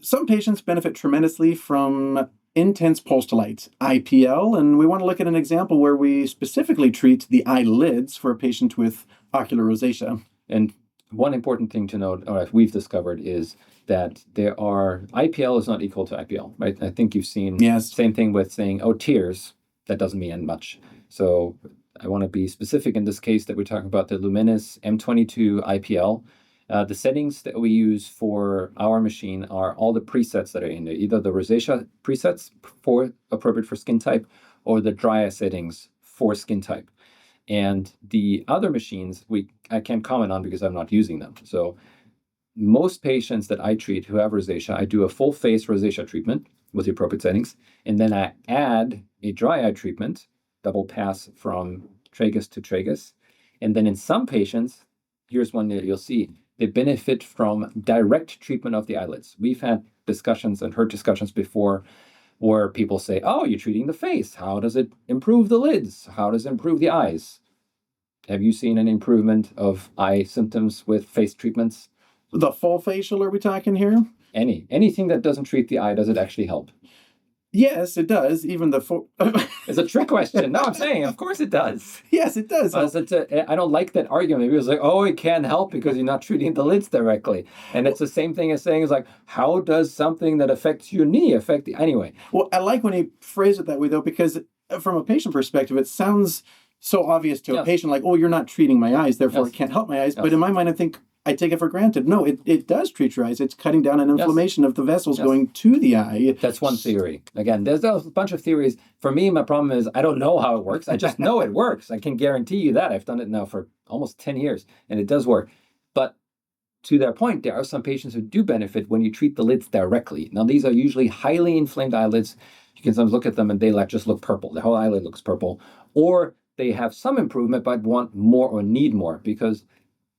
Some patients benefit tremendously from intense pulsed light, IPL, and we want to look at an example where we specifically treat the eyelids for a patient with ocular rosacea. And one important thing to note, or we've discovered, is that IPL is not equal to IPL, right? I think you've seen same thing with saying, oh, tears, that doesn't mean much. So I want to be specific in this case that we're talking about the Lumenis M22 IPL. The settings that we use for our machine are all the presets that are in there, either the rosacea presets appropriate for skin type or the dry eye settings for skin type. And the other machines I can't comment on because I'm not using them. So most patients that I treat who have rosacea, I do a full face rosacea treatment with the appropriate settings, and then I add a dry eye treatment, double pass from tragus to tragus. And then in some patients, here's one that you'll see, they benefit from direct treatment of the eyelids. We've had discussions and heard discussions before where people say, oh, you're treating the face. How does it improve the lids? How does it improve the eyes? Have you seen an improvement of eye symptoms with face treatments? The full facial, are we talking here? Anything that doesn't treat the eye, does it actually help? Yes, it does. Even the full... It's a trick question. No, I'm saying, of course it does. Yes, it does. I don't like that argument. People say, oh, it can't help because you're not treating the lids directly. And it's the same thing as saying, how does something that affects your knee affect the... Anyway. Well, I like when you phrase it that way, though, because from a patient perspective, it sounds so obvious to a patient, like, oh, you're not treating my eyes, therefore it can't help my eyes. But in my mind, I take it for granted. No, it does treat your eyes. It's cutting down an inflammation of the vessels going to the eye. That's one theory. Again, there's a bunch of theories. For me, my problem is I don't know how it works. I just know it works. I can guarantee you that. I've done it now for almost 10 years, and it does work. But to that point, there are some patients who do benefit when you treat the lids directly. Now, these are usually highly inflamed eyelids. You can sometimes look at them and they just look purple. The whole eyelid looks purple. Or they have some improvement but want more or need more, because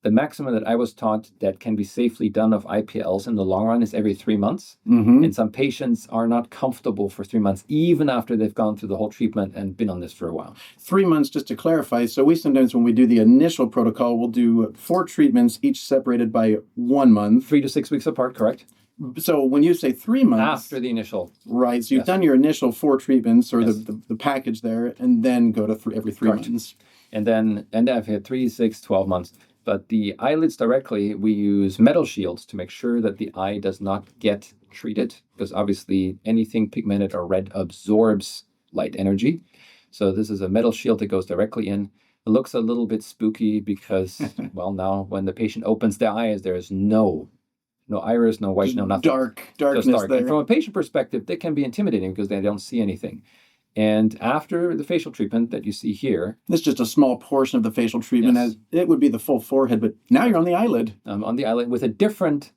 the maximum that I was taught that can be safely done of IPLs in the long run is every 3 months. Mm-hmm. And some patients are not comfortable for 3 months, even after they've gone through the whole treatment and been on this for a while. 3 months, just to clarify. So we sometimes, when we do the initial protocol, we'll do 4 treatments, each separated by 1 month. 3 to 6 weeks apart, correct? So when you say 3 months... After the initial. Right. So you've done your initial 4 treatments, or the package there, and then go to every 3 months. And I've had 3, 6, 12 months. But the eyelids directly, we use metal shields to make sure that the eye does not get treated, because obviously anything pigmented or red absorbs light energy. So this is a metal shield that goes directly in. It looks a little bit spooky because, well, now when the patient opens their eyes, there's no iris, no white, no nothing. Darkness just dark. there. And from a patient perspective, they can be intimidating because they don't see anything. And after the facial treatment that you see here... This is just a small portion of the facial treatment, as it would be the full forehead, but now you're on the eyelid. On the eyelid with a different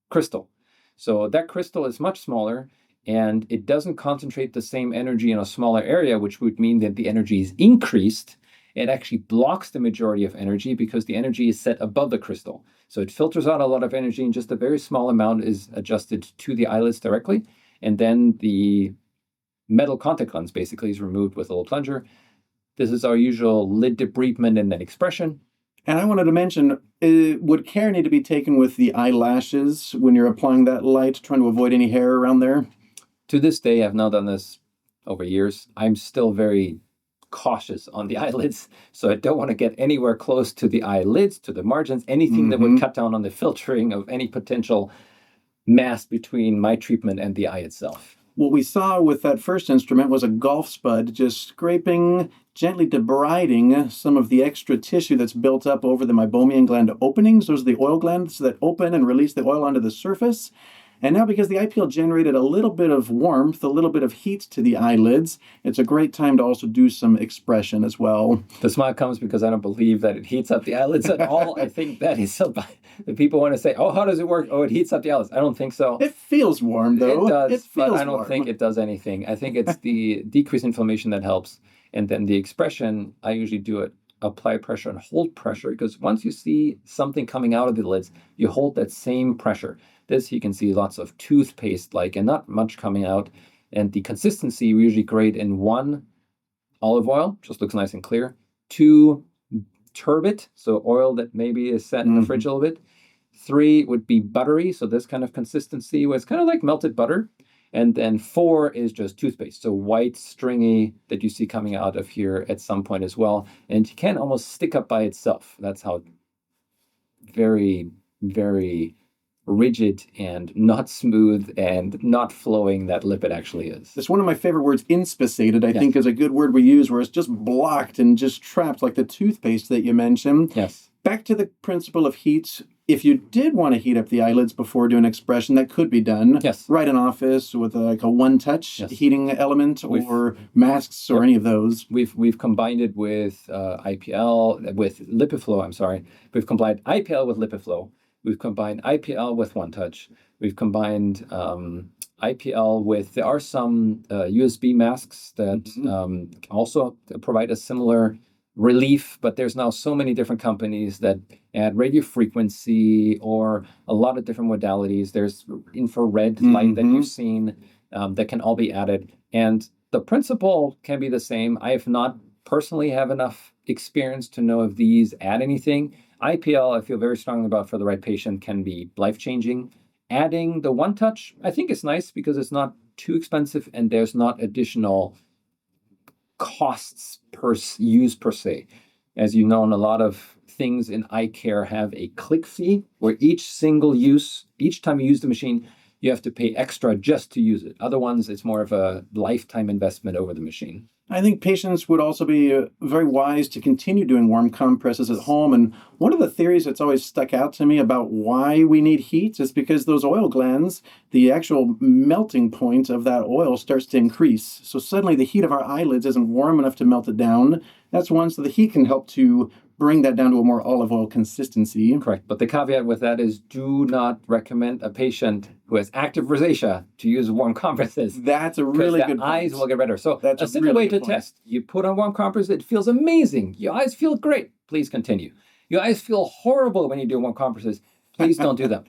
crystal. So that crystal is much smaller, and it doesn't concentrate the same energy in a smaller area, which would mean that the energy is increased. It actually blocks the majority of energy because the energy is set above the crystal. So it filters out a lot of energy, and just a very small amount is adjusted to the eyelids directly. And then the metal contact lens basically is removed with a little plunger. This is our usual lid debridement and then expression. And I wanted to mention, would care need to be taken with the eyelashes when you're applying that light, trying to avoid any hair around there? To this day, I've now done this over years. I'm still very cautious on the eyelids, so I don't want to get anywhere close to the eyelids, to the margins, anything that would cut down on the filtering of any potential mass between my treatment and the eye itself. What we saw with that first instrument was a golf spud just scraping, gently debriding some of the extra tissue that's built up over the meibomian gland openings. Those are the oil glands that open and release the oil onto the surface. And now, because the IPL generated a little bit of warmth, a little bit of heat to the eyelids, it's a great time to also do some expression as well. The smile comes because I don't believe that it heats up the eyelids at all. I think that is so bad. The people want to say, oh, how does it work? Oh, it heats up the eyelids. I don't think so. It feels warm, though. It does, but I don't think it does anything. I think it's the decreased inflammation that helps. And then the expression, I usually do it, apply pressure and hold pressure, because once you see something coming out of the lids, you hold that same pressure. This, you can see lots of toothpaste-like and not much coming out. And the consistency, we usually grade in 1, olive oil, just looks nice and clear. 2, turbot, so oil that maybe is set in the fridge a little bit. 3 would be buttery, so this kind of consistency was kind of like melted butter. And then 4 is just toothpaste, so white, stringy, that you see coming out of here at some point as well. And it can almost stick up by itself. That's how very, very rigid and not smooth and not flowing that lipid actually is. It's one of my favorite words, inspissated, I think is a good word we use, where it's just blocked and just trapped, like the toothpaste that you mentioned. Yes. Back to the principle of heat. If you did want to heat up the eyelids before doing expression, that could be done. Yes. Right in office with like a one-touch heating element or masks or any of those. We've combined it with IPL, with LipiFlow, I'm sorry. We've combined IPL with LipiFlow. We've combined IPL with one touch. We've combined IPL with, there are some USB masks that also provide a similar relief, but there's now so many different companies that add radio frequency or a lot of different modalities. There's infrared light that you've seen that can all be added. And the principle can be the same. I have not personally have enough experience to know if these add anything. IPL, I feel very strongly about for the right patient, can be life-changing. Adding the one touch, I think it's nice because it's not too expensive and there's not additional costs per use per se. As you know, a lot of things in eye care have a click fee where each single use, each time you use the machine, you have to pay extra just to use it. Other ones, it's more of a lifetime investment over the machine. I think patients would also be very wise to continue doing warm compresses at home. And one of the theories that's always stuck out to me about why we need heat is because those oil glands, the actual melting point of that oil starts to increase. So suddenly the heat of our eyelids isn't warm enough to melt it down. That's one, so the heat can help to bring that down to a more olive oil consistency. Correct. But the caveat with that is do not recommend a patient who has active rosacea to use warm compresses. That's a really good point. The eyes will get redder. So that's a simple way to test. You put on warm compress, it feels amazing. Your eyes feel great. Please continue. Your eyes feel horrible when you do warm compresses. Please don't do them.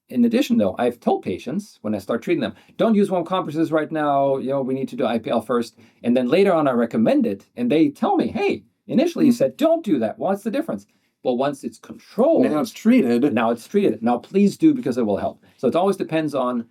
In addition, though, I've told patients when I start treating them, don't use warm compresses right now. We need to do IPL first. And then later on, I recommend it. And they tell me, hey, initially you said, don't do that. What's the difference? Well, once it's controlled. Now it's treated. Now please do because it will help. So it always depends on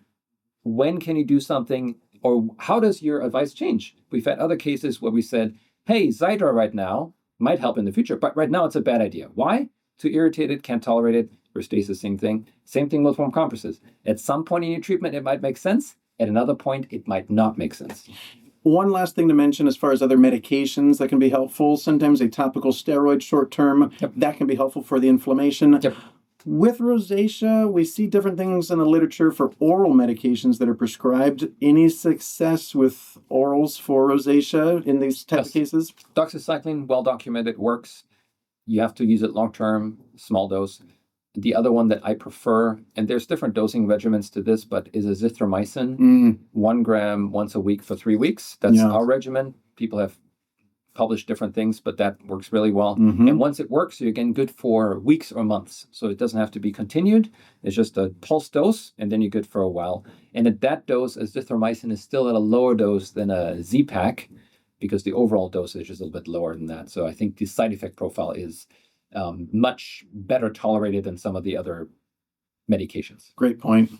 when can you do something or how does your advice change? We've had other cases where we said, hey, Xiidra right now might help in the future, but right now it's a bad idea. Why? Too irritated, can't tolerate it. Rosacea, same thing. Same thing with warm compresses. At some point in your treatment, it might make sense. At another point, it might not make sense. One last thing to mention as far as other medications that can be helpful. Sometimes a topical steroid short-term, that can be helpful for the inflammation. With rosacea, we see different things in the literature for oral medications that are prescribed. Any success with orals for rosacea in these type of cases? Doxycycline, well documented, works. You have to use it long-term, small dose. The other one that I prefer, and there's different dosing regimens to this, but is azithromycin, 1 gram once a week for 3 weeks. That's our regimen. People have published different things, but that works really well. And once it works, you're again good for weeks or months. So it doesn't have to be continued. It's just a pulse dose, and then you're good for a while. And at that dose, azithromycin is still at a lower dose than a Z-Pak because the overall dosage is a little bit lower than that. So I think the side effect profile is much better tolerated than some of the other medications. Great point.